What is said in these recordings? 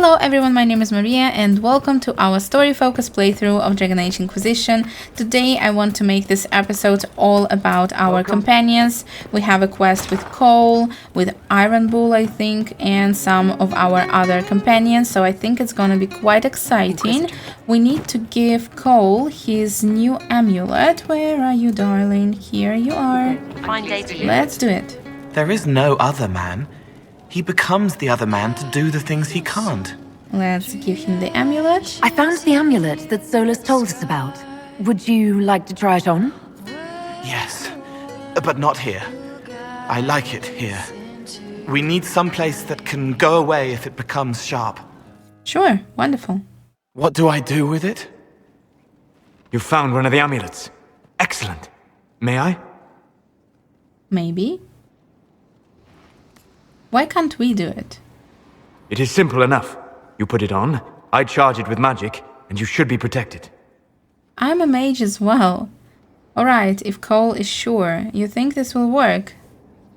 Hello everyone, my name is Maria and welcome to our story-focused playthrough of Dragon Age Inquisition. Today I want to make this episode all about our companions. We have a quest with Cole, with Iron Bull I think, and some of our other companions, so I think it's gonna be quite exciting. We need to give Cole his new amulet. Where are you, darling? Here you are. Fine day to you. Let's do it. There is no other man. He becomes the other man to do the things he can't. Let's give him the amulet. I found the amulet that Solas told us about. Would you like to try it on? Yes, but not here. I like it here. We need some place that can go away if it becomes sharp. Sure, wonderful. What do I do with it? You found one of the amulets. Excellent. May I? Maybe. Why can't we do it? It is simple enough. You put it on, I charge it with magic, and you should be protected. I'm a mage as well. Alright, if Cole is sure, you think this will work?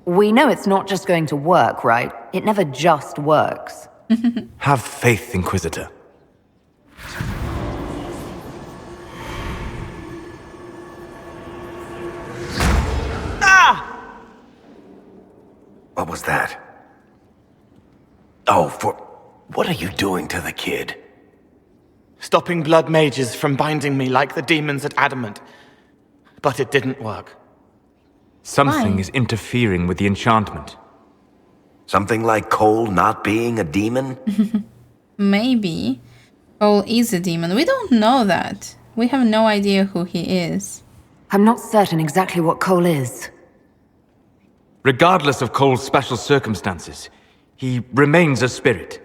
We know it's not just going to work, right? It never just works. Have faith, Inquisitor. What was that? What are you doing to the kid? Stopping blood mages from binding me like the demons at Adamant. But it didn't work. Something Why? is interfering with the enchantment. Something like Cole not being a demon? Maybe. Cole is a demon. We don't know that. We have no idea who he is. I'm not certain exactly what Cole is. Regardless of Cole's special circumstances, he remains a spirit.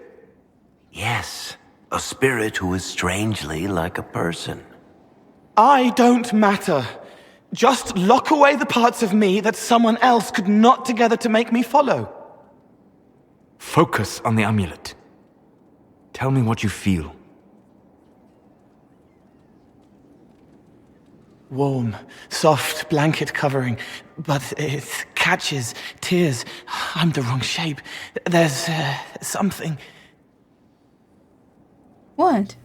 Yes, a spirit who is strangely like a person. I don't matter. Just lock away the parts of me that someone else could knot together to make me follow. Focus on the amulet. Tell me what you feel. Warm, soft blanket covering, but it catches tears. I'm the wrong shape. There's something. What?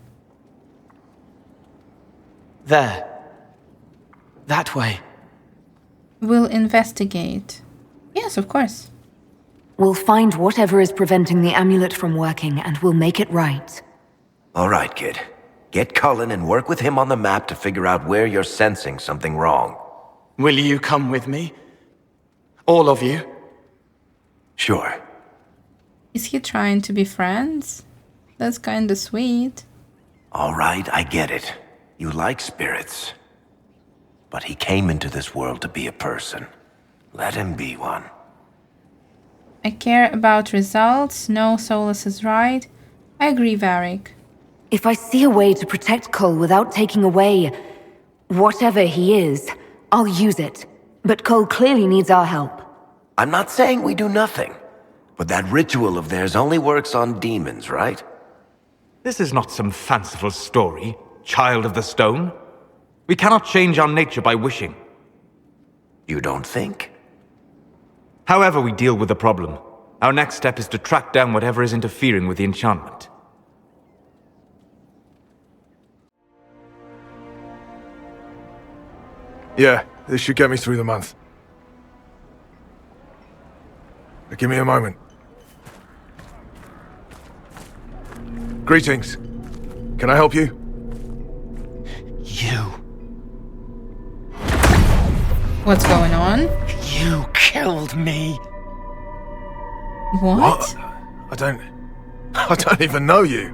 There. That way. We'll investigate. Yes, of course. We'll find whatever is preventing the amulet from working, and we'll make it right. All right, kid. Get Cullen and work with him on the map to figure out where you're sensing something wrong. Will you come with me? All of you? Sure. Is he trying to be friends? That's kinda sweet. All right, I get it. You like spirits. But he came into this world to be a person. Let him be one. I care about results. No, Solas is right. I agree, Varric. If I see a way to protect Cole without taking away whatever he is, I'll use it. But Cole clearly needs our help. I'm not saying we do nothing. But that ritual of theirs only works on demons, right? This is not some fanciful story, child of the stone. We cannot change our nature by wishing. You don't think? However we deal with the problem, our next step is to track down whatever is interfering with the enchantment. Yeah, this should get me through the month. Now give me a moment. Greetings. Can I help you? You. What's going on? You killed me. What? I don't even know you.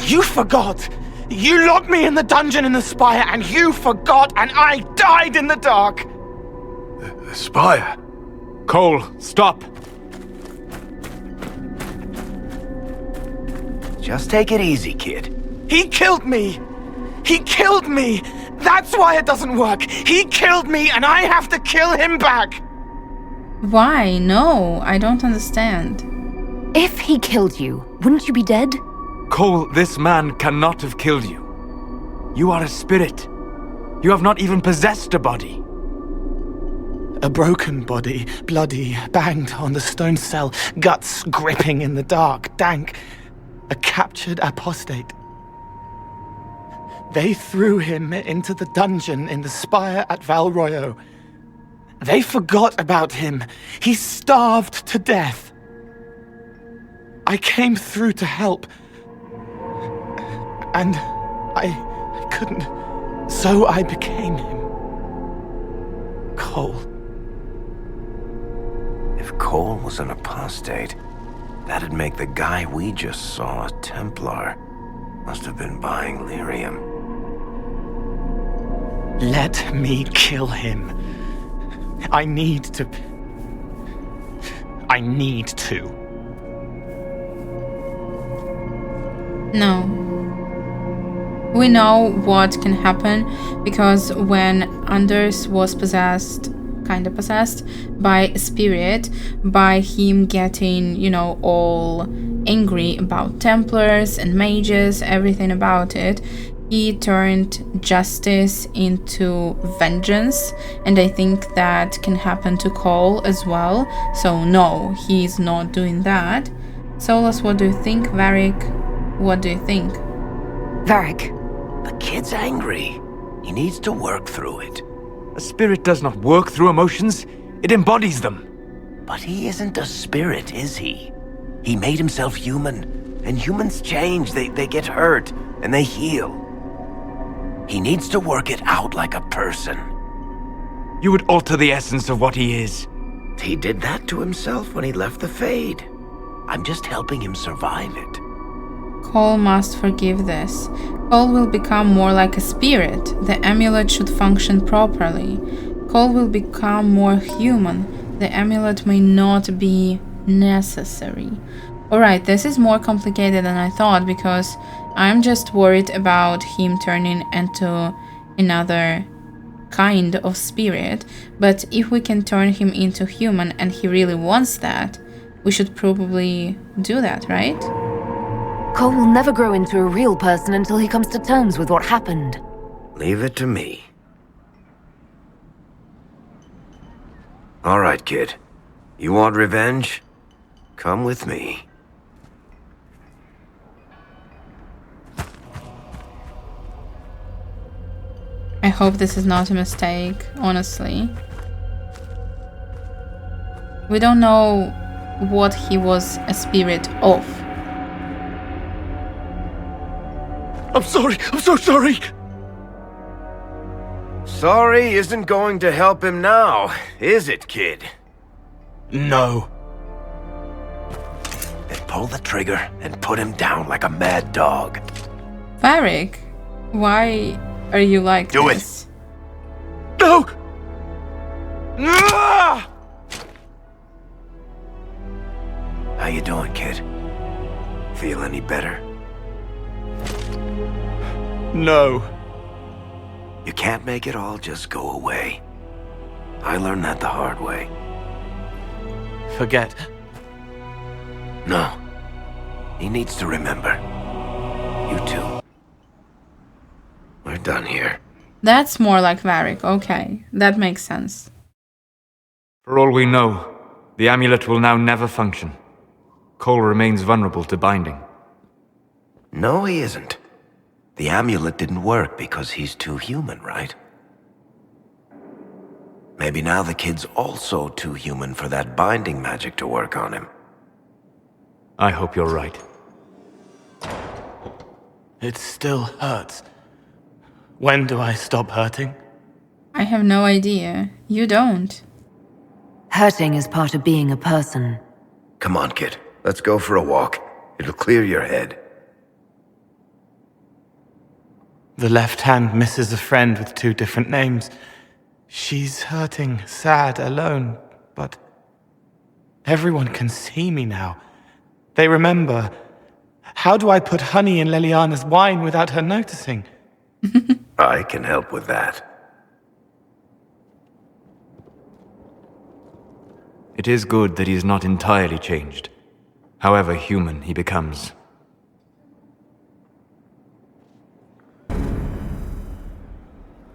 You forgot. You locked me in the dungeon in the spire, and you forgot, and I died in the dark. The spire? Cole, stop! Just take it easy, kid. He killed me. He killed me. That's why it doesn't work. He killed me, and I have to kill him back. Why? No, I don't understand. If he killed you, wouldn't you be dead? Cole, this man cannot have killed you. You are a spirit. You have not even possessed a body. A broken body, bloody, banged on the stone cell, guts gripping in the dark, dank. a captured apostate. They threw him into the dungeon in the spire at Val Royo. They forgot about him. He starved to death. I came through to help. And I couldn't. So I became him. Cole. If Cole was an apostate, that'd make the guy we just saw a Templar. Must have been buying lyrium. Let me kill him. I need to. No. We know what can happen because when Anders was possessed by a spirit, by him getting, all angry about Templars and mages, everything about it, he turned justice into vengeance, and I think that can happen to Cole as well. So no, he's not doing that. Solas, what do you think? Varric, what do you think? Varric. The kid's angry. He needs to work through it. A spirit does not work through emotions, it embodies them. But he isn't a spirit, is he? He made himself human, and humans change. They get hurt, and they heal. He needs to work it out like a person. You would alter the essence of what he is. He did that to himself when he left the Fade. I'm just helping him survive it. Cole must forgive this. Cole will become more like a spirit. The amulet should function properly. Cole will become more human. The amulet may not be necessary. Alright, this is more complicated than I thought because I'm just worried about him turning into another kind of spirit. But if we can turn him into human and he really wants that, we should probably do that, right? Cole will never grow into a real person until he comes to terms with what happened. Leave it to me. All right, kid. You want revenge? Come with me. I hope this is not a mistake, honestly. We don't know what he was a spirit of. I'm sorry. I'm so sorry. Sorry isn't going to help him now, is it, kid? No. Then pull the trigger and put him down like a mad dog. Varric, why are you like Do this? No! Ah! How you doing, kid? Feel any better? No. You can't make it all just go away. I learned that the hard way. Forget. No. He needs to remember. You too. We're done here. That's more like Varric, okay. That makes sense. For all we know, the amulet will now never function. Cole remains vulnerable to binding. No, he isn't. The amulet didn't work because he's too human, right? Maybe now the kid's also too human for that binding magic to work on him. I hope you're right. It still hurts. When do I stop hurting? I have no idea. You don't. Hurting is part of being a person. Come on, kid. Let's go for a walk. It'll clear your head. The left hand misses a friend with 2 different names. She's hurting, sad, alone, but everyone can see me now. They remember. How do I put honey in Leliana's wine without her noticing? I can help with that. It is good that he is not entirely changed, however human he becomes.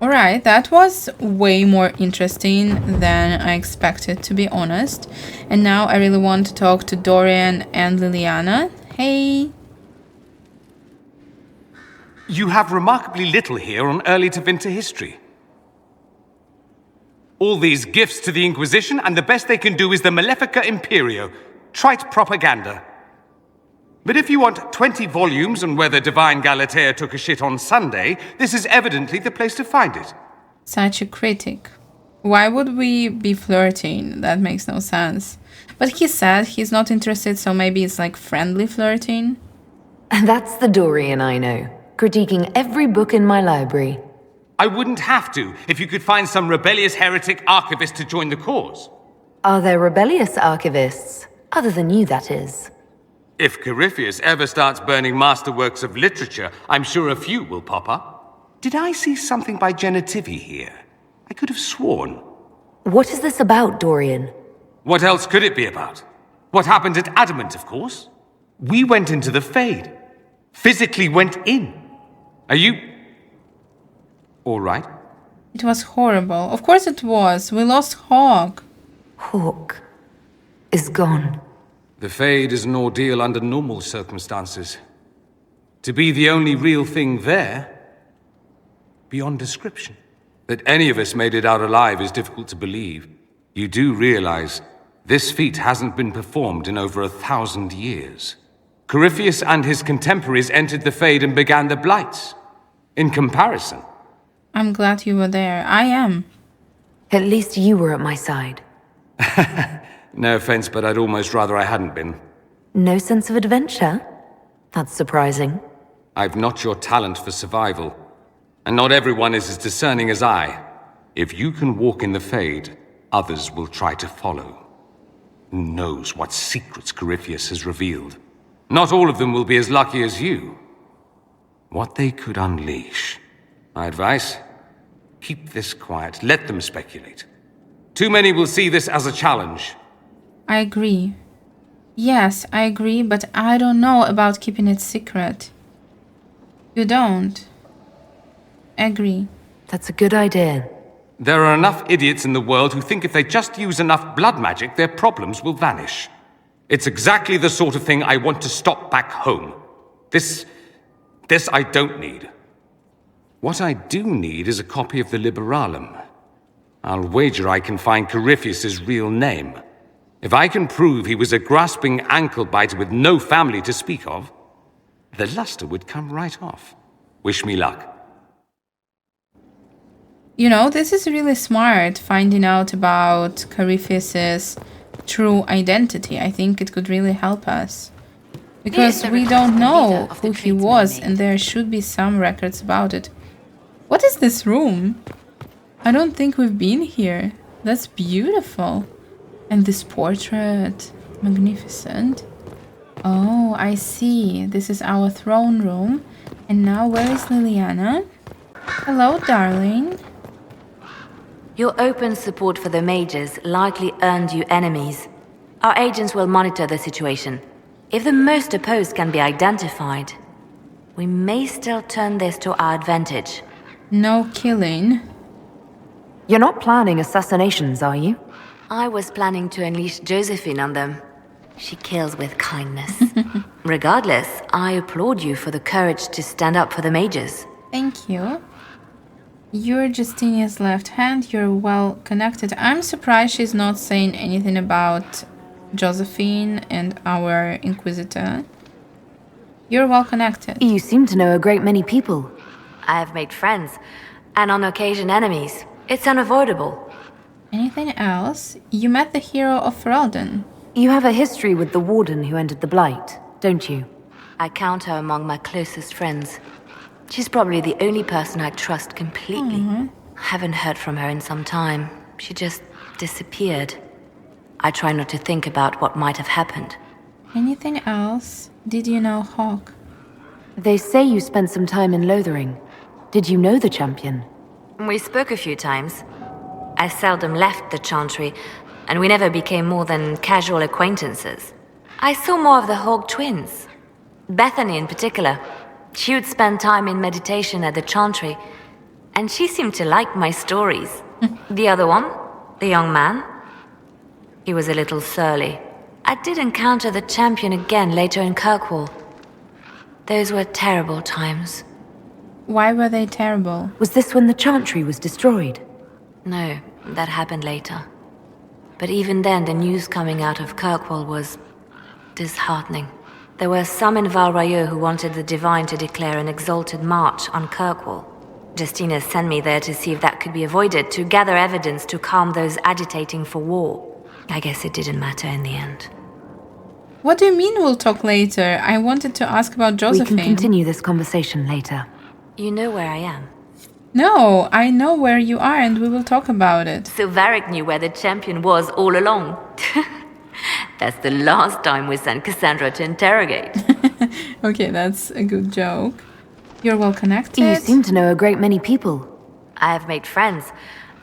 Alright, that was way more interesting than I expected, to be honest. And now I really want to talk to Dorian and Leliana. Hey! You have remarkably little here on early to winter history. All these gifts to the Inquisition, and the best they can do is the Malefica Imperio. Trite propaganda. But if you want 20 volumes on whether Divine Galatea took a shit on Sunday, this is evidently the place to find it. Such a critic. Why would we be flirting? That makes no sense. But he said he's not interested, so maybe it's like friendly flirting. That's the Dorian I know, critiquing every book in my library. I wouldn't have to if you could find some rebellious heretic archivist to join the cause. Are there rebellious archivists? Other than you, that is. If Corypheus ever starts burning masterworks of literature, I'm sure a few will pop up. Did I see something by Genitivi here? I could have sworn. What is this about, Dorian? What else could it be about? What happened at Adamant, of course. We went into the Fade. Physically went in. Are you... all right? It was horrible. Of course it was. We lost Hawk. Hawk is gone. The Fade is an ordeal under normal circumstances. To be the only real thing there, beyond description. That any of us made it out alive is difficult to believe. You do realize this feat hasn't been performed in over 1,000 years. Corypheus and his contemporaries entered the Fade and began the Blights. In comparison... I'm glad you were there. I am. At least you were at my side. No offense, but I'd almost rather I hadn't been. No sense of adventure? That's surprising. I've not your talent for survival. And not everyone is as discerning as I. If you can walk in the Fade, others will try to follow. Who knows what secrets Corypheus has revealed? Not all of them will be as lucky as you. What they could unleash. My advice? Keep this quiet. Let them speculate. Too many will see this as a challenge. I agree. Yes, I agree, but I don't know about keeping it secret. You don't. Agree. That's a good idea. There are enough idiots in the world who think if they just use enough blood magic, their problems will vanish. It's exactly the sort of thing I want to stop back home. This I don't need. What I do need is a copy of the Liberalum. I'll wager I can find Corypheus's real name. If I can prove he was a grasping ankle-biter with no family to speak of, the luster would come right off. Wish me luck. You know, this is really smart, finding out about Corypheus's true identity. I think it could really help us. Because we don't know who he was, and there should be some records about it. What is this room? I don't think we've been here. That's beautiful. And this portrait, magnificent. Oh, I see. This is our throne room. And now where is Leliana? Hello, darling. Your open support for the mages likely earned you enemies. Our agents will monitor the situation. If the most opposed can be identified, we may still turn this to our advantage. No killing. You're not planning assassinations, are you? I was planning to unleash Josephine on them. She kills with kindness. Regardless, I applaud you for the courage to stand up for the mages. Thank you. You're Justinia's left hand. You're well connected. I'm surprised she's not saying anything about Josephine and our Inquisitor. You're well connected. You seem to know a great many people. I have made friends, and on occasion enemies. It's unavoidable. Anything else? You met the hero of Ferelden. You have a history with the Warden who entered the Blight, don't you? I count her among my closest friends. She's probably the only person I trust completely. Haven't heard from her in some time. She just disappeared. I try not to think about what might have happened. Anything else? Did you know Hawk? They say you spent some time in Lothering. Did you know the champion? We spoke a few times. I seldom left the Chantry, and we never became more than casual acquaintances. I saw more of the Hawk twins. Bethany in particular. She would spend time in meditation at the Chantry, and she seemed to like my stories. The other one, the young man, he was a little surly. I did encounter the champion again later in Kirkwall. Those were terrible times. Why were they terrible? Was this when the chantry was destroyed? No, that happened later. But even then, the news coming out of Kirkwall was disheartening. There were some in Val Royeaux who wanted the Divine to declare an exalted march on Kirkwall. Justina sent me there to see if that could be avoided, to gather evidence to calm those agitating for war. I guess it didn't matter in the end. What do you mean we'll talk later? I wanted to ask about Josephine. We can continue this conversation later. You know where I am. No, I know where you are and we will talk about it. So Varric knew where the champion was all along. That's the last time we sent Cassandra to interrogate. Okay, that's a good joke. You're well connected. You seem to know a great many people. I have made friends,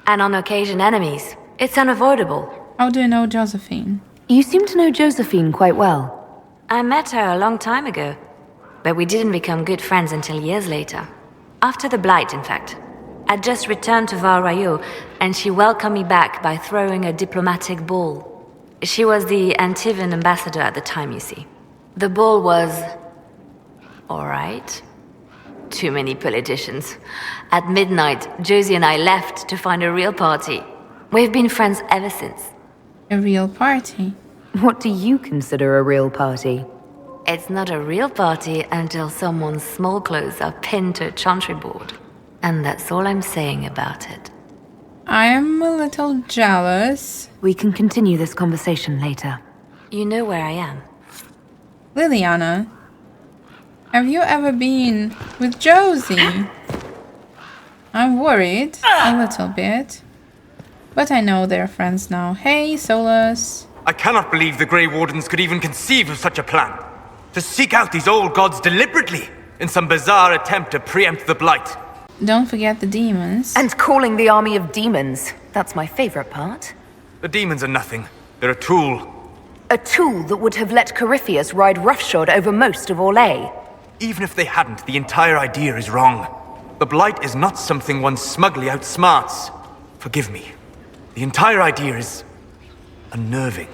and on occasion enemies. It's unavoidable. How do you know Josephine? You seem to know Josephine quite well. I met her a long time ago, but we didn't become good friends until years later. After the Blight, in fact. I'd just returned to Val Royeaux, and she welcomed me back by throwing a diplomatic ball. She was the Antivan ambassador at the time, you see. The ball was... alright. Too many politicians. At midnight, Josie and I left to find a real party. We've been friends ever since. A real party? What do you consider a real party? It's not a real party until someone's small clothes are pinned to a chantry board. And that's all I'm saying about it. I'm a little jealous. We can continue this conversation later. You know where I am. Leliana, have you ever been with Josie? I'm worried, a little bit. But I know they're friends now. Hey, Solas. I cannot believe the Grey Wardens could even conceive of such a plan. To seek out these old gods deliberately, in some bizarre attempt to preempt the Blight. Don't forget the demons. And calling the army of demons. That's my favorite part. The demons are nothing. They're a tool. A tool that would have let Corypheus ride roughshod over most of Orlais. Even if they hadn't, the entire idea is wrong. The Blight is not something one smugly outsmarts. Forgive me. The entire idea is... unnerving.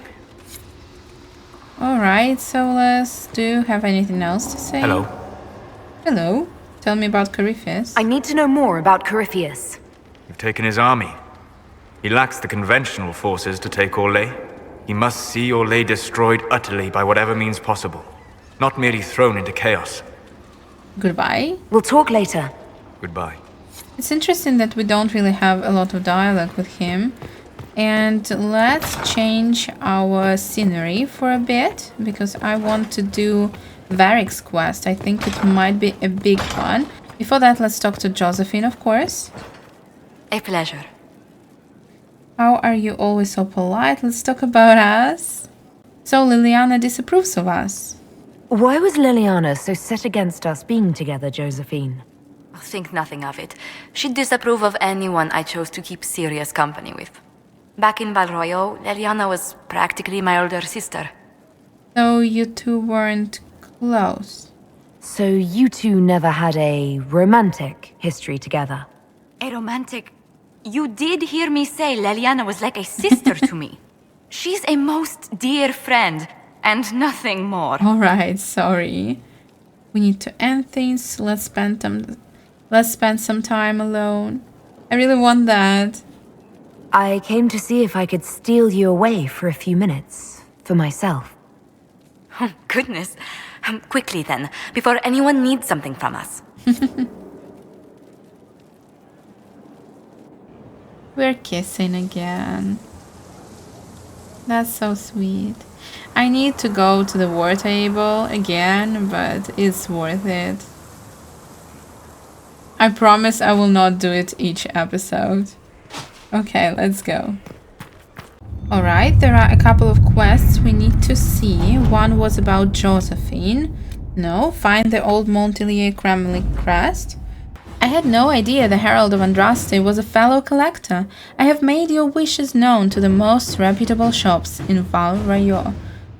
Alright, Solas, do you have anything else to say? Hello. Hello. Tell me about Corypheus. I need to know more about Corypheus. You've taken his army. He lacks the conventional forces to take Orlais. He must see Orlais destroyed utterly by whatever means possible. Not merely thrown into chaos. Goodbye. We'll talk later. Goodbye. It's interesting that we don't really have a lot of dialogue with him. And let's change our scenery for a bit, because I want to do Varric's quest. I think it might be a big one. Before that, let's talk to Josephine, of course. A pleasure. How are you always so polite? Let's talk about us. So Leliana disapproves of us. Why was Leliana so set against us being together, Josephine? Think nothing of it. She'd disapprove of anyone I chose to keep serious company with. Back in Val Royeaux, Leliana was practically my older sister. So you two weren't close? So you two never had a romantic history together? A romantic... You did hear me say Leliana was like a sister to me. She's a most dear friend, and nothing more. Alright, sorry. We need to end things. Let's spend some time alone. I really want that. I came to see if I could steal you away for a few minutes. For myself. Oh, goodness. Quickly then, before anyone needs something from us. We're kissing again. That's so sweet. I need to go to the war table again, but it's worth it. I promise I will not do it each episode. Okay, let's go. Alright, there are a couple of quests we need to see. One was about Josephine. No, find the old Montelier Kremlin crest. I had no idea the Herald of Andraste was a fellow collector. I have made your wishes known to the most reputable shops in Val Royeaux.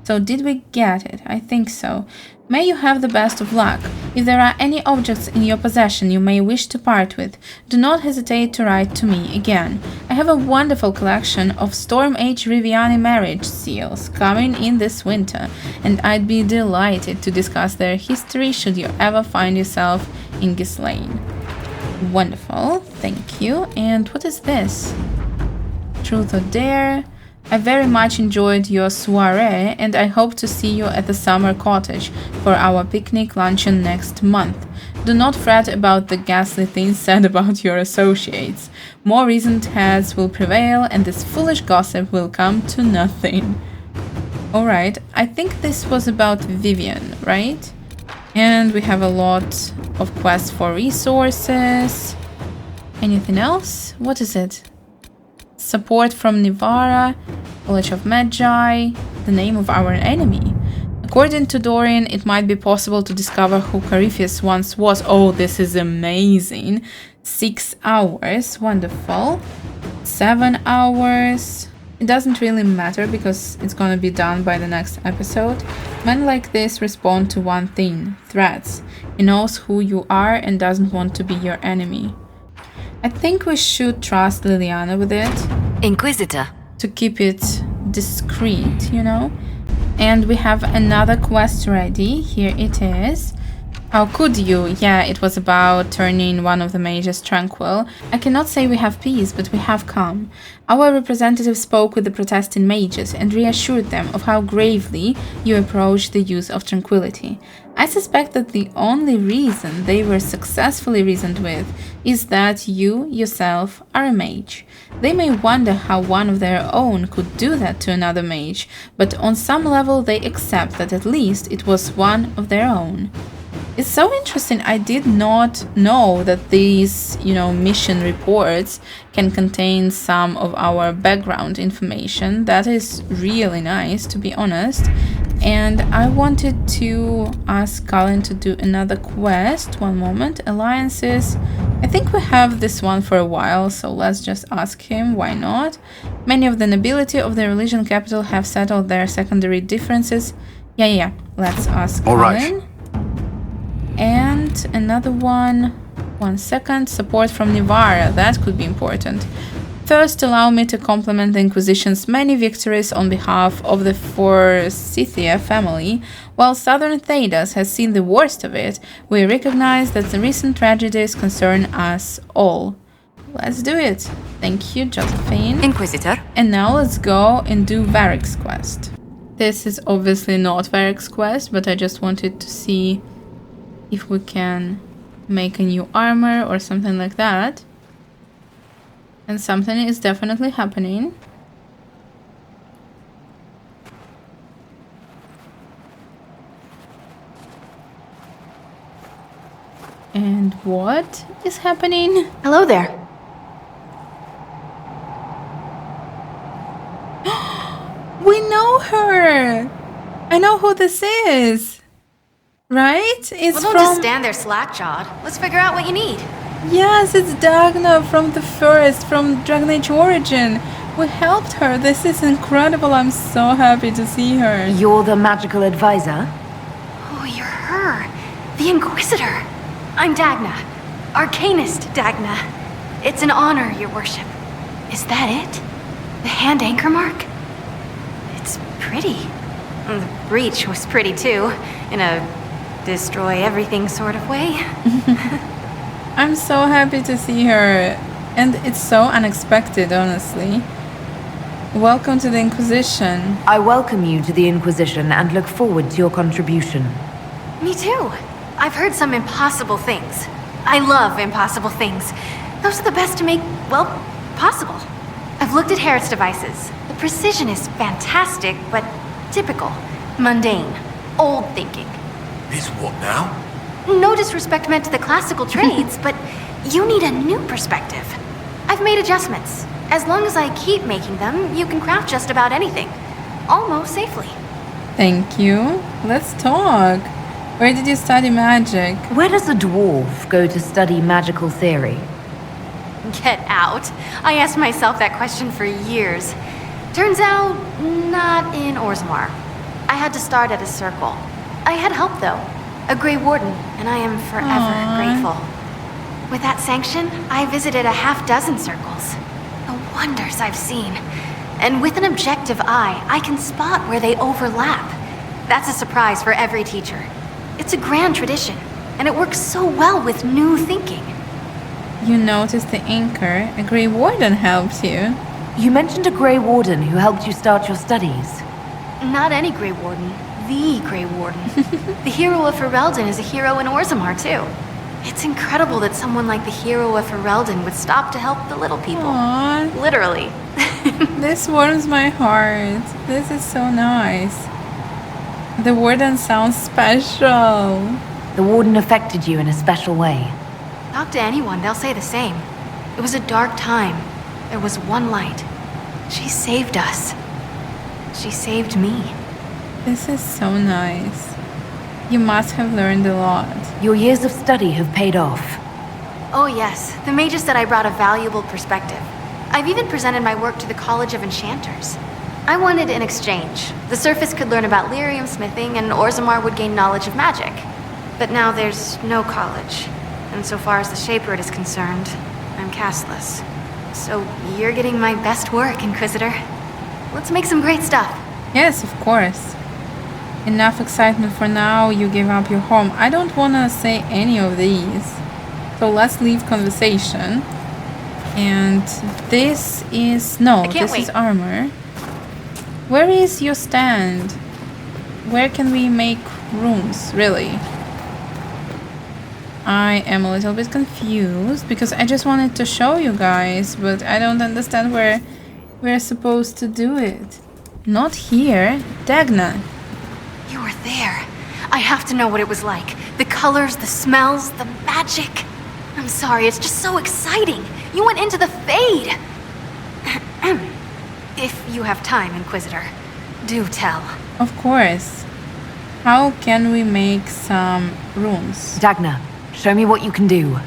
So did we get it? I think so. May you have the best of luck. If there are any objects in your possession you may wish to part with, do not hesitate to write to me again. I have a wonderful collection of Storm Age Riviani marriage seals coming in this winter, and I'd be delighted to discuss their history should you ever find yourself in Ghislaine. Wonderful, thank you. And what is this? Truth or Dare? I very much enjoyed your soiree and I hope to see you at the summer cottage for our picnic luncheon next month. Do not fret about the ghastly things said about your associates. More reasoned heads will prevail and this foolish gossip will come to nothing. Alright, I think this was about Vivienne, right? And we have a lot of quests for resources. Anything else? What is it? Support from Nivara, College of Magi, the name of our enemy. According to Dorian, it might be possible to discover who Corypheus once was. Oh, this is amazing. 6 hours, wonderful. 7 hours. It doesn't really matter because it's gonna be done by the next episode. Men like this respond to one thing, threats. He knows who you are and doesn't want to be your enemy. I think we should trust Leliana with it. Inquisitor. To keep it discreet, you know? And we have another quest ready. Here it is. How could you? Yeah, it was about turning one of the mages tranquil. I cannot say we have peace, but we have calm. Our representative spoke with the protesting mages and reassured them of how gravely you approach the use of tranquility. I suspect that the only reason they were successfully reasoned with is that you, yourself, are a mage. They may wonder how one of their own could do that to another mage, but on some level they accept that at least it was one of their own. It's so interesting. I did not know that these, mission reports can contain some of our background information. That is really nice, to be honest. And I wanted to ask Colin to do another quest. One moment. Alliances. I think we have this one for a while, so let's just ask him. Why not? Many of the nobility of the religion capital have settled their secondary differences. Yeah. Let's ask All Colin. right. And another one. 1 second. Support from Nivara. That could be important. First, allow me to compliment the Inquisition's many victories on behalf of the Forsythia family. While Southern Thedas has seen the worst of it, we recognize that the recent tragedies concern us all. Let's do it. Thank you, Josephine. Inquisitor. And now let's go and do Varric's quest. This is obviously not Varric's quest, but I just wanted to see if we can make a new armor or something like that. And something is definitely happening. And what is happening? Hello there. We know her! I know who this is! Right? It's Well, don't from... just stand there slack-jawed. Let's figure out what you need. Yes, it's Dagna from the first, from Dragon Age Origin. We helped her. This is incredible. I'm so happy to see her. You're the magical advisor? Oh, you're her. The Inquisitor. I'm Dagna. Arcanist Dagna. It's an honor, your worship. Is that it? The hand anchor mark? It's pretty. The breach was pretty too, in a destroy everything sort of way. I'm so happy to see her. And it's so unexpected, honestly. Welcome to the Inquisition. I welcome you to the Inquisition and look forward to your contribution. Me too. I've heard some impossible things. I love impossible things. Those are the best to make, well, possible. I've looked at Harrod's devices. The precision is fantastic, but typical. Mundane. Old thinking. Is what now? No disrespect meant to the classical trades, but you need a new perspective. I've made adjustments. As long as I keep making them, you can craft just about anything. Almost safely. Thank you. Let's talk. Where did you study magic? Where does a dwarf go to study magical theory? Get out. I asked myself that question for years. Turns out, not in Orzammar. I had to start at a circle. I had help, though. A Grey Warden, and I am forever grateful. With that sanction, I visited a half-dozen circles. The wonders I've seen. And with an objective eye, I can spot where they overlap. That's a surprise for every teacher. It's a grand tradition, and it works so well with new thinking. You noticed the anchor. A Grey Warden helped you. You mentioned a Grey Warden who helped you start your studies. Not any Grey Warden. The Grey Warden. The hero of Ferelden is a hero in Orzammar, too. It's incredible that someone like the hero of Ferelden would stop to help the little people. Aww. Literally. This warms my heart. This is so nice. The Warden sounds special. The Warden affected you in a special way. Talk to anyone, they'll say the same. It was a dark time. There was one light. She saved us. She saved me. This is so nice. You must have learned a lot. Your years of study have paid off. Oh yes, the mages said I brought a valuable perspective. I've even presented my work to the College of Enchanters. I wanted an exchange. The surface could learn about lyrium smithing, and Orzammar would gain knowledge of magic. But now there's no college. And so far as the Shaper is concerned, I'm castless. So you're getting my best work, Inquisitor. Let's make some great stuff. Yes, of course. Enough excitement for now. You gave up your home. I don't want to say any of these. So let's leave conversation. And this is... No, this is armor. Where is your stand? Where can we make rooms, really? I am a little bit confused because I just wanted to show you guys, but I don't understand where we're supposed to do it. Not here. Dagna. You were there. I have to know what it was like. The colors, the smells, the magic. I'm sorry, it's just so exciting. You went into the Fade. If you have time, Inquisitor, do tell. Of course. How can we make some rooms? Dagna, show me what you can do.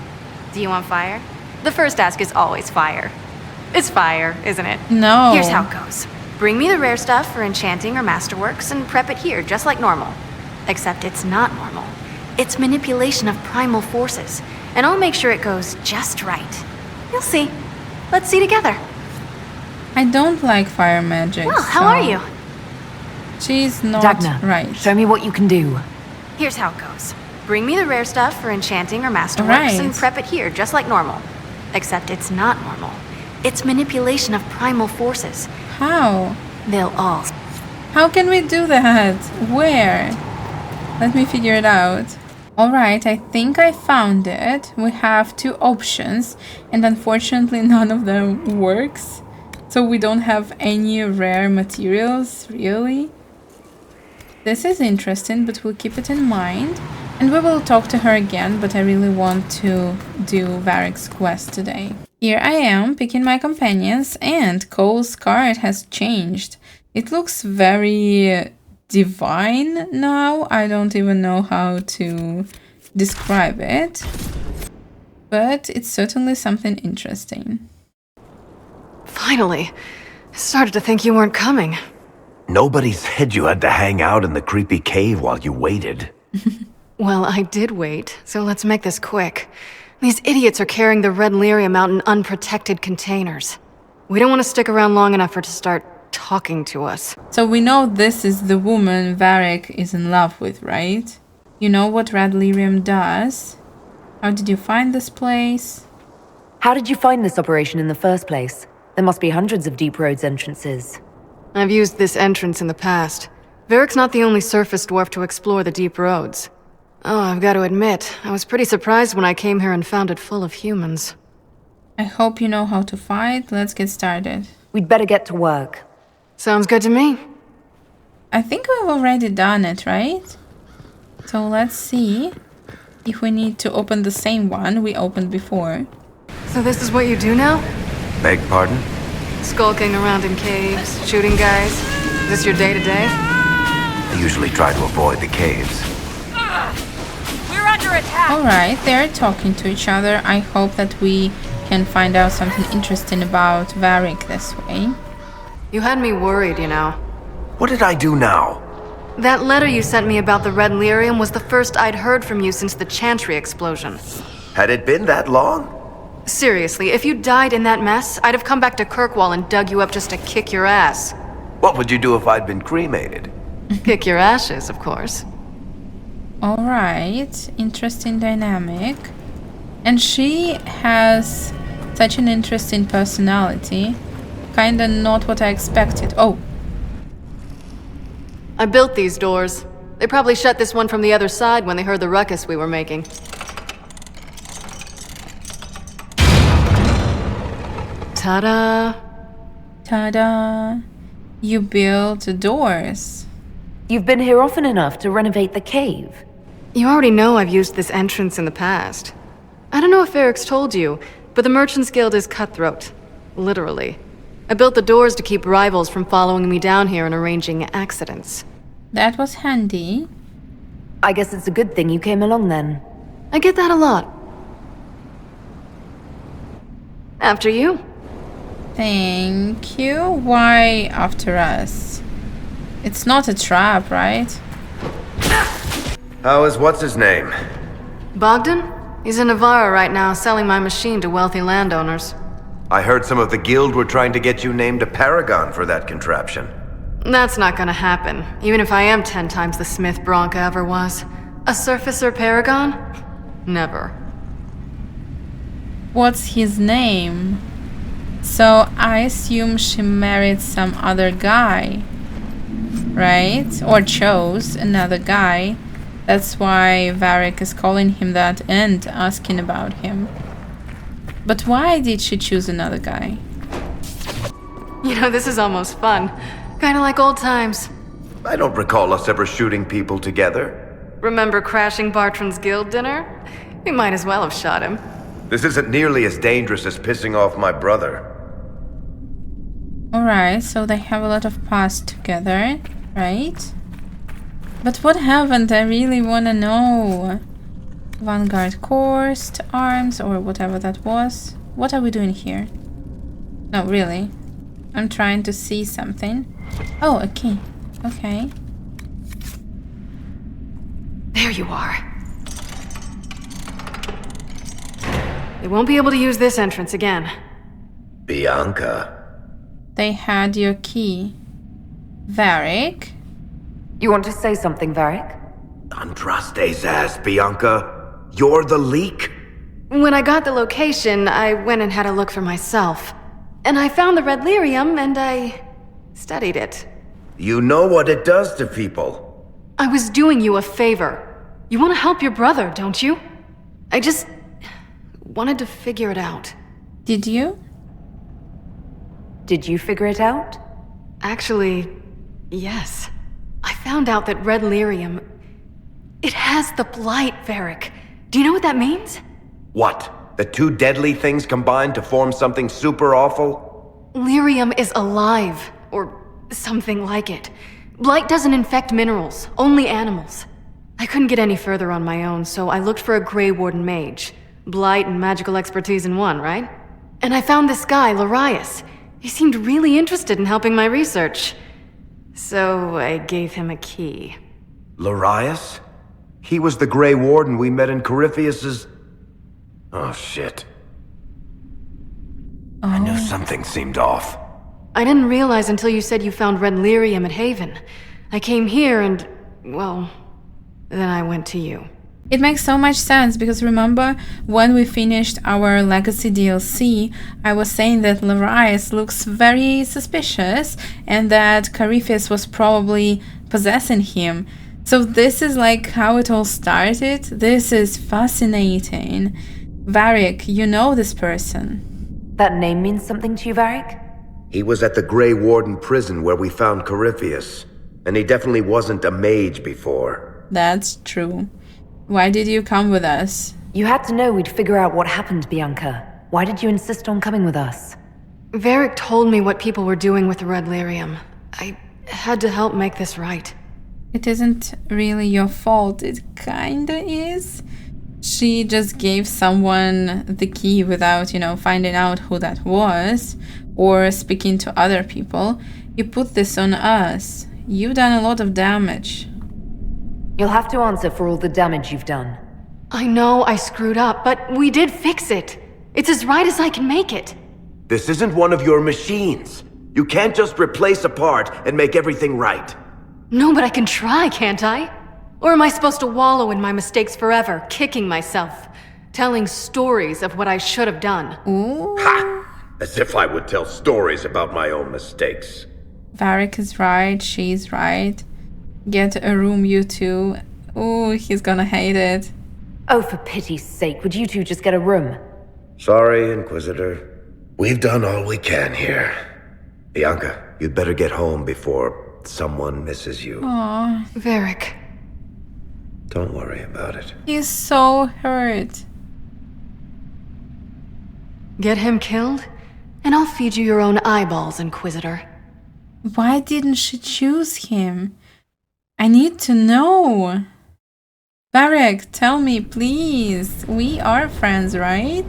Do you want fire? The first ask is always fire. It's fire, isn't it? No. Here's how it goes. Bring me the rare stuff for enchanting or masterworks and prep it here, just like normal. Except it's not normal. It's manipulation of primal forces, and I'll make sure it goes just right. You'll see. Let's see together. I don't like fire magic. Well, how are you? She's not Dagna, right. show me what you can do. Here's how it goes. Bring me the rare stuff for enchanting or masterworks and prep it here, just like normal. Except it's not normal. It's manipulation of primal forces. How? They'll all... How can we do that? Where? Let me figure it out. Alright, I think I found it. We have two options, and unfortunately none of them works. So we don't have any rare materials, really. This is interesting, but we'll keep it in mind. And we will talk to her again, but I really want to do Varric's quest today. Here I am, picking my companions, and Cole's card has changed. It looks very divine now. I don't even know how to describe it. But it's certainly something interesting. Finally. I started to think you weren't coming. Nobody said you had to hang out in the creepy cave while you waited. Well, I did wait, so let's make this quick. These idiots are carrying the red lyrium out in unprotected containers. We don't want to stick around long enough for it to start talking to us. So we know this is the woman Varric is in love with, right? You know what red lyrium does? How did you find this place? How did you find this operation in the first place? There must be hundreds of Deep Roads entrances. I've used this entrance in the past. Varric's not the only surface dwarf to explore the Deep Roads. Oh, I've got to admit, I was pretty surprised when I came here and found it full of humans. I hope you know how to fight. Let's get started. We'd better get to work. Sounds good to me. I think we've already done it, right? So let's see if we need to open the same one we opened before. So this is what you do now? Beg pardon? Skulking around in caves, shooting guys? Is this your day-to-day? I usually try to avoid the caves. We're under attack! Alright, they're talking to each other. I hope that we can find out something interesting about Varric this way. You had me worried, you know. What did I do now? That letter you sent me about the red lyrium was the first I'd heard from you since the Chantry explosion. Had it been that long? Seriously, if you died in that mess, I'd have come back to Kirkwall and dug you up just to kick your ass. What would you do if I'd been cremated? Kick your ashes, of course. Alright, interesting dynamic. And she has such an interesting personality. Kinda not what I expected. Oh. I built these doors. They probably shut this one from the other side when they heard the ruckus we were making. Ta-da! Ta-da! You built the doors. You've been here often enough to renovate the cave. You already know I've used this entrance in the past. I don't know if Varric's told you, but the Merchants Guild is cutthroat. Literally. I built the doors to keep rivals from following me down here and arranging accidents. That was handy. I guess it's a good thing you came along then. I get that a lot. After you. Thank you. Why after us? It's not a trap, right? How is what's-his-name? Bogdan? He's in Navarra right now, selling my machine to wealthy landowners. I heard some of the guild were trying to get you named a paragon for that contraption. That's not gonna happen, even if I am 10 times the smith Bianca ever was. A surfacer paragon? Never. What's his name? So I assume she married some other guy, right? Or chose another guy. That's why Varric is calling him that and asking about him. But why did she choose another guy? You know, this is almost fun. Kinda like old times. I don't recall us ever shooting people together. Remember crashing Bartran's guild dinner? We might as well have shot him. This isn't nearly as dangerous as pissing off my brother. Alright, so they have a lot of past together, right? But what happened? I really wanna know. Vanguard course, arms, or whatever that was. What are we doing here? No, really. I'm trying to see something. Oh, a key. Okay. There you are. They won't be able to use this entrance again. Bianca. They had your key. Varric? You want to say something, Varric? Andraste's ass, Bianca. You're the leak? When I got the location, I went and had a look for myself. And I found the red lyrium, and I studied it. You know what it does to people. I was doing you a favor. You want to help your brother, don't you? I just wanted to figure it out. Did you? Did you figure it out? Actually, yes. I found out that red lyrium... It has the blight, Varric. Do you know what that means? What? The two deadly things combined to form something super awful? Lyrium is alive, or something like it. Blight doesn't infect minerals, only animals. I couldn't get any further on my own, so I looked for a Grey Warden mage. Blight and magical expertise in one, right? And I found this guy, Larius. He seemed really interested in helping my research. So I gave him a key. Larius? He was the Grey Warden we met in Corypheus's... Oh, shit. I knew something seemed off. I didn't realize until you said you found red lyrium at Haven. I came here and, well, then I went to you. It makes so much sense because remember when we finished our Legacy DLC, I was saying that Larius looks very suspicious and that Corypheus was probably possessing him. So this is like how it all started. This is fascinating. Varric, you know this person. That name means something to you, Varric? He was at the Grey Warden prison where we found Corypheus, and he definitely wasn't a mage before. That's true. Why did you come with us? You had to know we'd figure out what happened, Bianca. Why did you insist on coming with us? Varric told me what people were doing with the red lyrium. I had to help make this right. It isn't really your fault. It kinda is. She just gave someone the key without, finding out who that was or speaking to other people. You put this on us. You've done a lot of damage. You'll have to answer for all the damage you've done. I know I screwed up, but we did fix it. It's as right as I can make it. This isn't one of your machines. You can't just replace a part and make everything right. No, but I can try, can't I? Or am I supposed to wallow in my mistakes forever, kicking myself? telling stories of what I should have done. Ooh. Ha! As if I would tell stories about my own mistakes. Varric is right, she's right. Get a room, you two. Ooh, he's gonna hate it. Oh, for pity's sake, would you two just get a room? Sorry, Inquisitor. We've done all we can here. Bianca, you'd better get home before someone misses you. Aww, Varric. Don't worry about it. he's so hurt. Get him killed, and I'll feed you your own eyeballs, Inquisitor. Why didn't she choose him? I need to know. Varric, tell me, please. We are friends, right?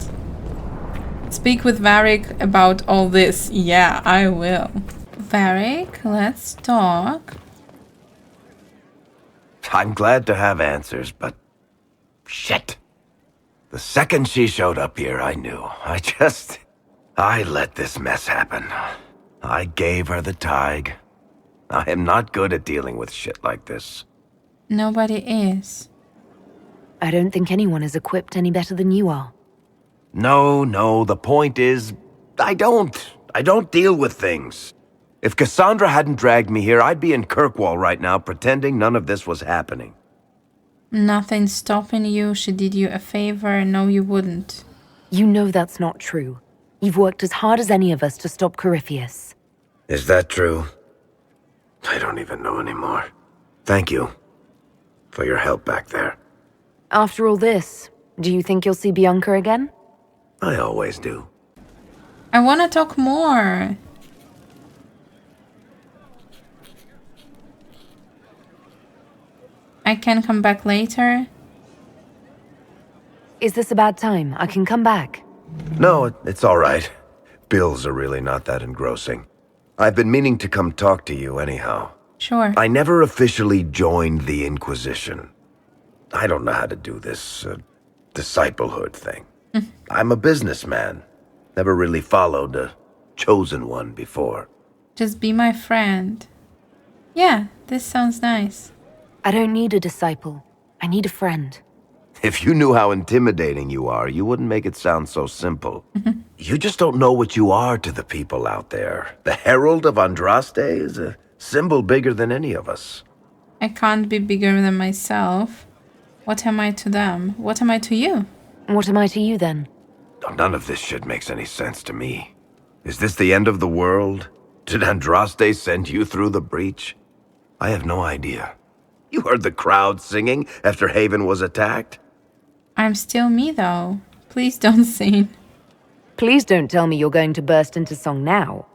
Speak with Varric about all this. Yeah, I will. Varric, let's talk. I'm glad to have answers, but... shit. The second she showed up here, I knew. I let this mess happen. I gave her the Tig. I am not good at dealing with shit like this. Nobody is. I don't think anyone is equipped any better than you are. No, the point is... I don't deal with things. If Cassandra hadn't dragged me here, I'd be in Kirkwall right now pretending none of this was happening. Nothing's stopping you. She did you a favor. No, you wouldn't. You know that's not true. You've worked as hard as any of us to stop Corypheus. Is that true? I don't even know anymore. Thank you for your help back there. After all this, do you think you'll see Bianca again? I always do. I want to talk more. I can come back later. Is this a bad time? I can come back. No, it's all right. Bills are really not that engrossing. I've been meaning to come talk to you anyhow. Sure. I never officially joined the Inquisition. I don't know how to do this disciplehood thing. I'm a businessman. Never really followed a chosen one before. Just be my friend. Yeah, this sounds nice. I don't need a disciple. I need a friend. If you knew how intimidating you are, you wouldn't make it sound so simple. You just don't know what you are to the people out there. The Herald of Andraste is a symbol bigger than any of us. I can't be bigger than myself. What am I to them? What am I to you? What am I to you then? None of this shit makes any sense to me. Is this the end of the world? Did Andraste send you through the breach? I have no idea. You heard the crowd singing after Haven was attacked? I'm still me, though. Please don't sing. Please don't tell me you're going to burst into song now.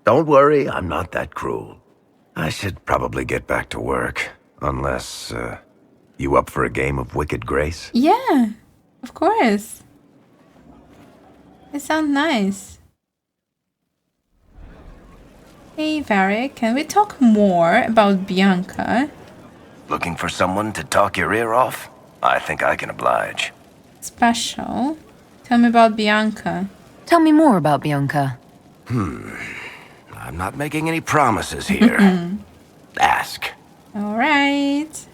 Don't worry, I'm not that cruel. I should probably get back to work. Unless, you up for a game of Wicked Grace? Yeah, of course. It sounds nice. Hey, Varric, can we talk more about Bianca? Looking for someone to talk your ear off? I think I can oblige. Special. Tell me about Bianca. Tell me more about Bianca. I'm not making any promises here. Ask. Alright.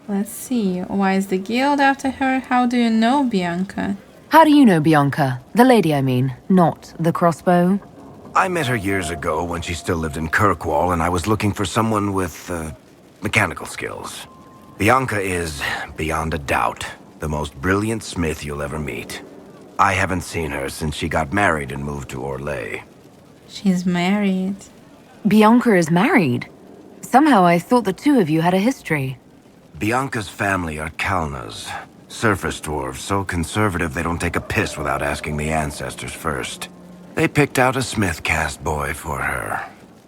Let's see. Why is the guild after her? How do you know Bianca? How do you know Bianca? The lady, I mean, not the crossbow. I met her years ago when she still lived in Kirkwall, and I was looking for someone with, mechanical skills. Bianca is, beyond a doubt, the most brilliant smith you'll ever meet. I haven't seen her since she got married and moved to Orlais. She's married. Bianca is married. Somehow I thought the two of you had a history. Bianca's family are Kalnas, surface dwarves, so conservative they don't take a piss without asking the ancestors first. They picked out a smith caste boy for her.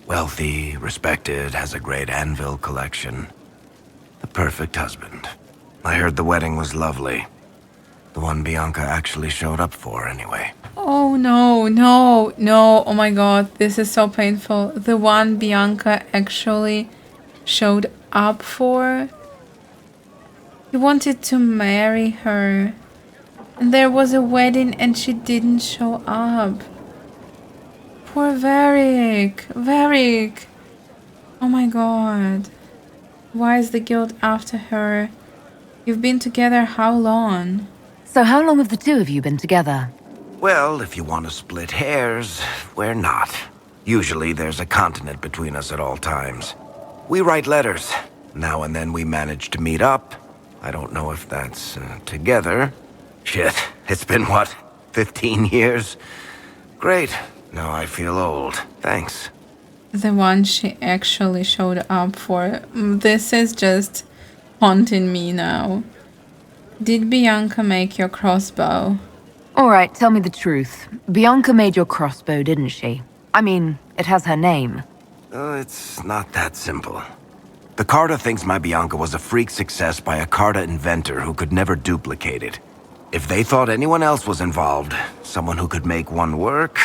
Wealthy, respected, has a great anvil collection. The perfect husband. I heard the wedding was lovely. The one Bianca actually showed up for, anyway. Oh no, no, no. Oh my god, this is so painful. The one Bianca actually showed up for. He wanted to marry her. And there was a wedding and she didn't show up. Poor Varric. Varric. Oh my god. Why is the guild after her? You've been together how long? So how long have the two of you been together? Well, if you want to split hairs, we're not. Usually there's a continent between us at all times. We write letters. Now and then we manage to meet up. I don't know if that's together. Shit, it's been what, 15 years? Great. Now I feel old. Thanks. The one she actually showed up for. This is just haunting me now. Did Bianca make your crossbow? Alright, tell me the truth. Bianca made your crossbow, didn't she? I mean, it has her name. It's not that simple. The Carta thinks my Bianca was a freak success by a Carta inventor who could never duplicate it. If they thought anyone else was involved, someone who could make one work,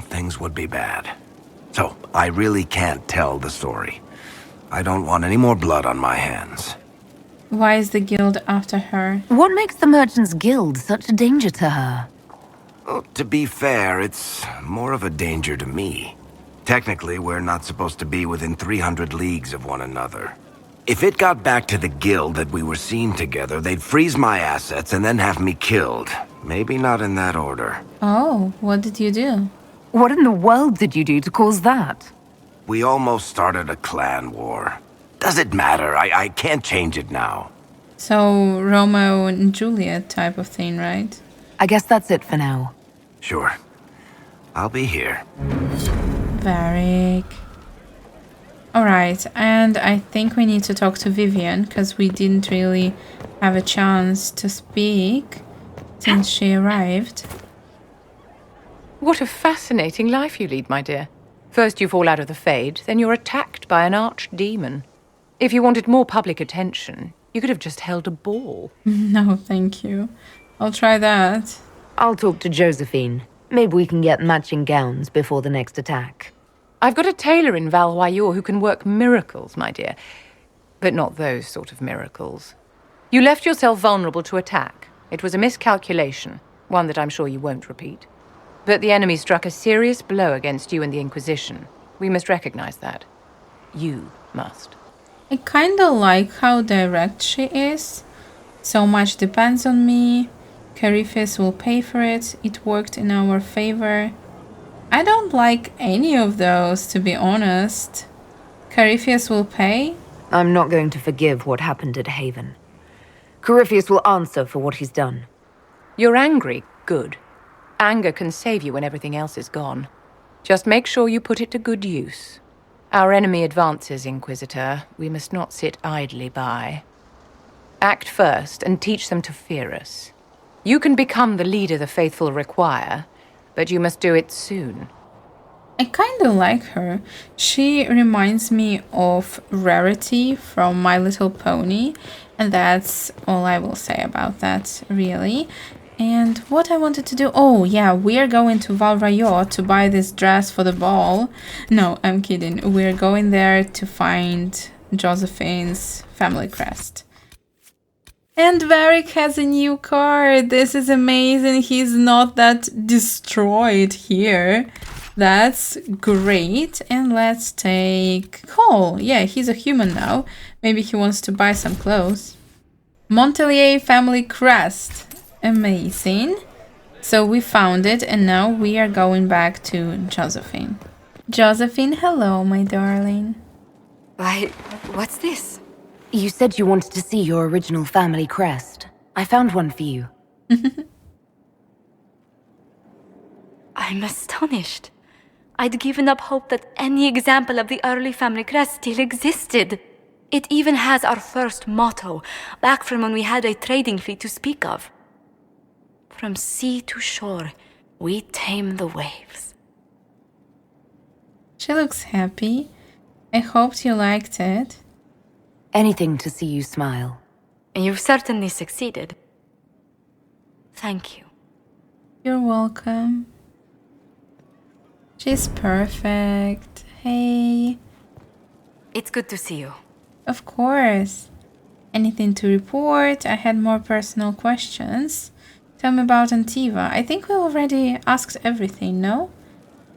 things would be bad. So, I really can't tell the story. I don't want any more blood on my hands. Why is the guild after her? What makes the Merchants Guild such a danger to her? Oh, to be fair, it's more of a danger to me. Technically, we're not supposed to be within 300 leagues of one another. If it got back to the guild that we were seen together, they'd freeze my assets and then have me killed. Maybe not in that order. Oh, what did you do? What in the world did you do to cause that? We almost started a clan war. Does it matter? I can't change it now. So, Romeo and Juliet type of thing, right? I guess that's it for now. Sure. I'll be here. Varric. Alright, and I think we need to talk to Vivienne, because we didn't really have a chance to speak since she arrived. What a fascinating life you lead, my dear. First you fall out of the Fade, then you're attacked by an archdemon. If you wanted more public attention, you could have just held a ball. No, thank you. I'll try that. I'll talk to Josephine. Maybe we can get matching gowns before the next attack. I've got a tailor in Valroyur who can work miracles, my dear. But not those sort of miracles. You left yourself vulnerable to attack. It was a miscalculation, one that I'm sure you won't repeat. But the enemy struck a serious blow against you and the Inquisition. We must recognize that. You must. I kinda like how direct she is. So much depends on me. Carifes will pay for it. It worked in our favor. I don't like any of those, to be honest. Carifes will pay? I'm not going to forgive what happened at Haven. Carifes will answer for what he's done. You're angry. Good. Anger can save you when everything else is gone. Just make sure you put it to good use. Our enemy advances, Inquisitor. We must not sit idly by. Act first and teach them to fear us. You can become the leader the faithful require, but you must do it soon. I kinda like her. She reminds me of Rarity from My Little Pony, and that's all I will say about that, really. And what I wanted to do... Oh, yeah, we're going to Valroyur to buy this dress for the ball. No, I'm kidding. We're going there to find Josephine's family crest. And Varric has a new card. This is amazing. He's not that destroyed here. That's great. And let's take Cole. Yeah, he's a human now. Maybe he wants to buy some clothes. Montelier family crest. Amazing. So we found it and now we are going back to Josephine. Josephine, hello, my darling. Why, what's this? You said you wanted to see your original family crest. I found one for you. I'm astonished. I'd given up hope that any example of the early family crest still existed. It even has our first motto, back from when we had a trading fleet to speak of. From sea to shore, we tame the waves. She looks happy. I hoped you liked it. Anything to see you smile. You've certainly succeeded. Thank you. You're welcome. She's perfect. Hey. It's good to see you. Of course. Anything to report? I had more personal questions. Tell me about Antiva. I think we already asked everything, no?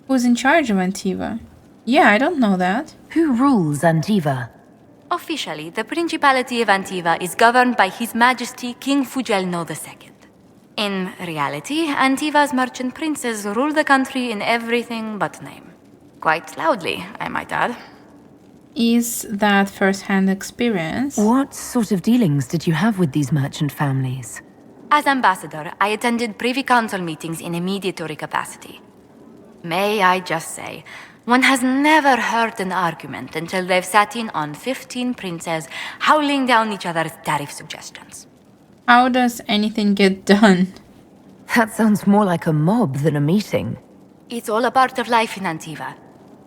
Who's in charge of Antiva? Yeah, I don't know that. Who rules Antiva? Officially, the Principality of Antiva is governed by His Majesty King Fugelno II. In reality, Antiva's merchant princes rule the country in everything but name. Quite loudly, I might add. Is that first-hand experience? What sort of dealings did you have with these merchant families? As ambassador, I attended Privy Council meetings in a mediatory capacity. May I just say, one has never heard an argument until they've sat in on 15 princes howling down each other's tariff suggestions. How does anything get done? That sounds more like a mob than a meeting. It's all a part of life in Antiva.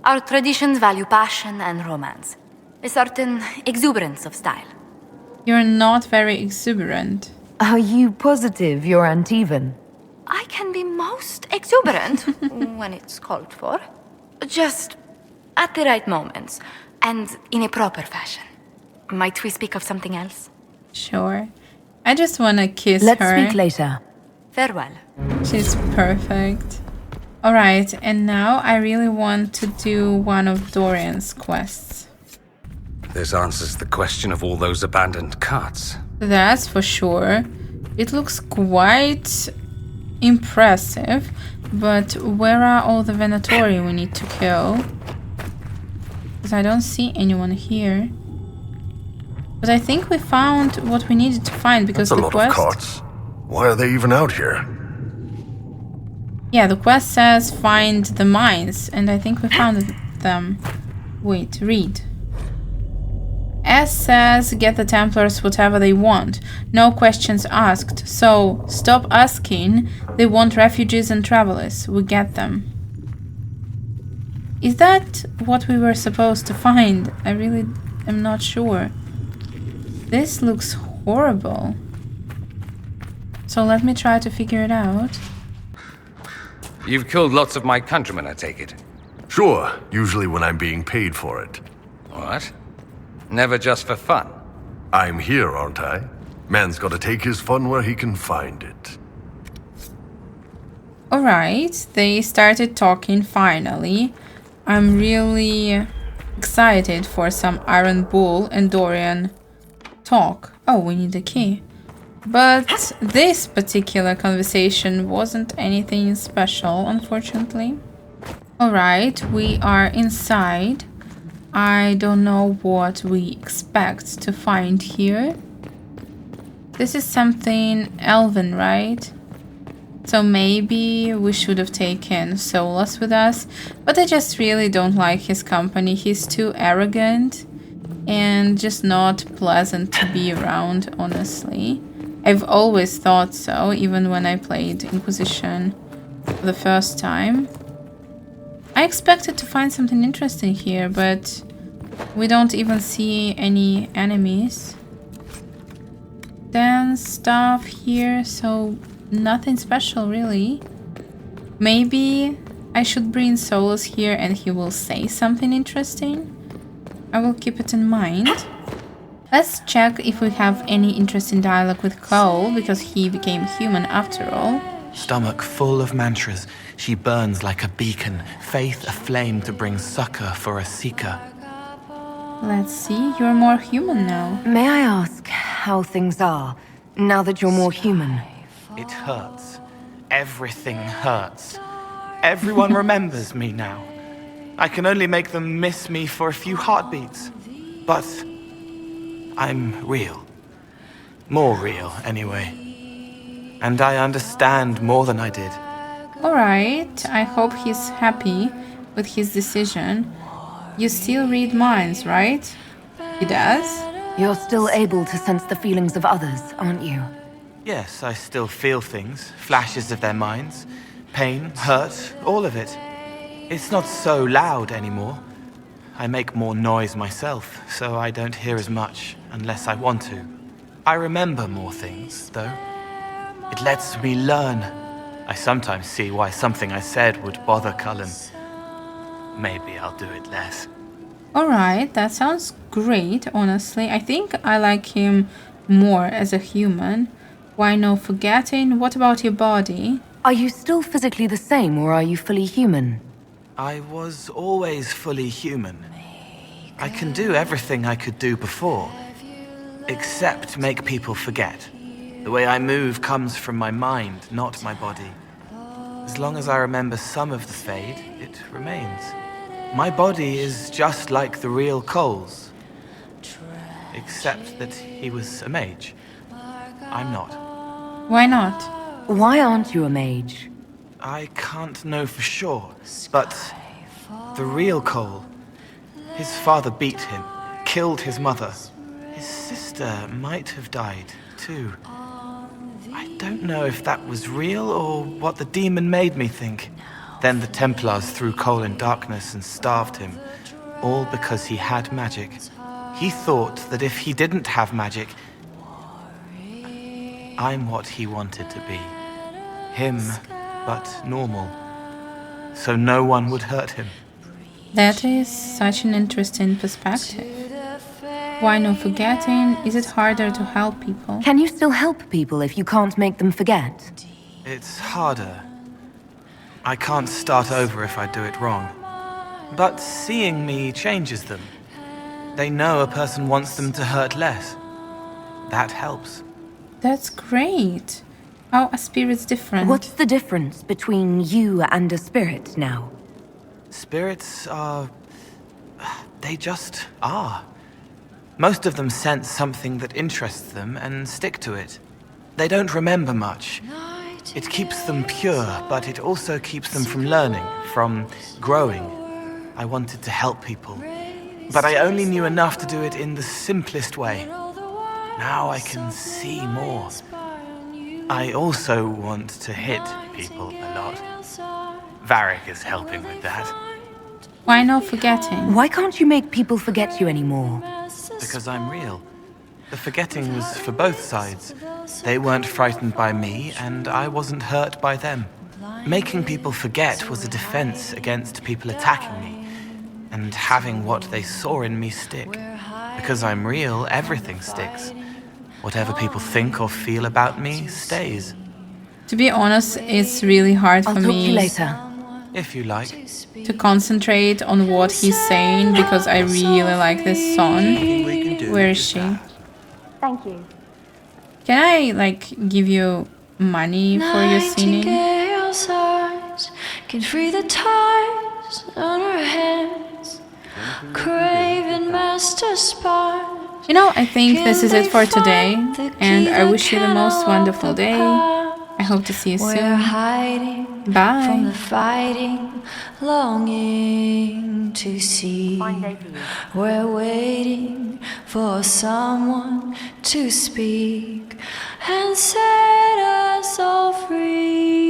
Our traditions value passion and romance. A certain exuberance of style. You're not very exuberant. Are you positive you're Antivan? I can be most exuberant when it's called for. Just at the right moments, and in a proper fashion. Might we speak of something else? Sure. I just want to kiss Let's her. speak later. Farewell. She's perfect. Alright, and now I really want to do one of Dorian's quests. This answers the question of all those abandoned carts. That's for sure. It looks quite impressive, but where are all the Venatori we need to kill? Because I don't see anyone here. But I think we found what we needed to find, because That's the a lot quest... of carts. Why are they even out here? Yeah, the quest says find the mines, and I think we found them. Wait, read. S says get the Templars whatever they want. No questions asked. So, stop asking. They want refugees and travelers. We get them. Is that what we were supposed to find? I really am not sure. This looks horrible. So let me try to figure it out. You've killed lots of my countrymen, I take it. Sure, usually when I'm being paid for it. What? Never just for fun? I'm here, aren't I? Man's gotta take his fun where he can find it. Alright, they started talking finally. I'm really excited for some Iron Bull and Dorian talk. Oh, we need a key. But this particular conversation wasn't anything special, unfortunately. Alright, we are inside. I don't know what we expect to find here. This is something elven, right? So maybe we should have taken Solas with us, but I just really don't like his company. He's too arrogant and just not pleasant to be around, honestly. I've always thought so, even when I played Inquisition for the first time. I expected to find something interesting here, but we don't even see any enemies. Then stuff here, so nothing special really. Maybe I should bring Solas here and he will say something interesting. I will keep it in mind. Let's check if we have any interesting dialogue with Cole, because he became human after all. Stomach full of mantras, she burns like a beacon, faith aflame to bring succor for a seeker. Let's see, you're more human now. May I ask how things are, now that you're more human? It hurts. Everything hurts. Everyone remembers me now. I can only make them miss me for a few heartbeats. But I'm real. More real, anyway. And I understand more than I did. Alright, I hope he's happy with his decision. You still read minds, right? He does? You're still able to sense the feelings of others, aren't you? Yes, I still feel things, flashes of their minds. Pain, hurt, all of it. It's not so loud anymore. I make more noise myself, so I don't hear as much unless I want to. I remember more things, though. It lets me learn. I sometimes see why something I said would bother Cullen. Maybe I'll do it less. Alright, that sounds great, honestly. I think I like him more as a human. Why no forgetting? What about your body? Are you still physically the same, or are you fully human? I was always fully human. I can do everything I could do before, except make people forget. The way I move comes from my mind, not my body. As long as I remember some of the Fade, it remains. My body is just like the real Cole's. Except that he was a mage. I'm not. Why not? Why aren't you a mage? I can't know for sure, but the real Cole, his father beat him, killed his mother. His sister might have died, too. I don't know if that was real or what the demon made me think. Then the Templars threw Cole in darkness and starved him, all because he had magic. He thought that if he didn't have magic, I'm what he wanted to be. Him, but normal. So no one would hurt him. That is such an interesting perspective. Why no forgetting? Is it harder to help people? Can you still help people if you can't make them forget? It's harder. I can't start over if I do it wrong. But seeing me changes them. They know a person wants them to hurt less. That helps. That's great. How are spirits different? What's the difference between you and a spirit now? Spirits are... they just are. Most of them sense something that interests them and stick to it. They don't remember much. It keeps them pure, but it also keeps them from learning, from growing. I wanted to help people, but I only knew enough to do it in the simplest way. Now I can see more. I also want to hit people a lot. Varric is helping with that. Why no forgetting? Why can't you make people forget you anymore? Because I'm real. The forgetting was for both sides. They weren't frightened by me, and I wasn't hurt by them. Making people forget was a defense against people attacking me, and having what they saw in me stick. Because I'm real, everything sticks. Whatever people think or feel about me stays. To be honest, it's really hard for I'll talk to me you later. If you like. to concentrate on what he's saying because I really like this song. Where is she? Thank you. Can I, like, give you money for your singing? Can free the ties on her hands, craving master spark. You know, I think this is it for today, and I wish you the most wonderful day. I hope to see you soon. We're hiding from the Bye. fighting, longing to see. We're waiting for someone to speak and set us all free.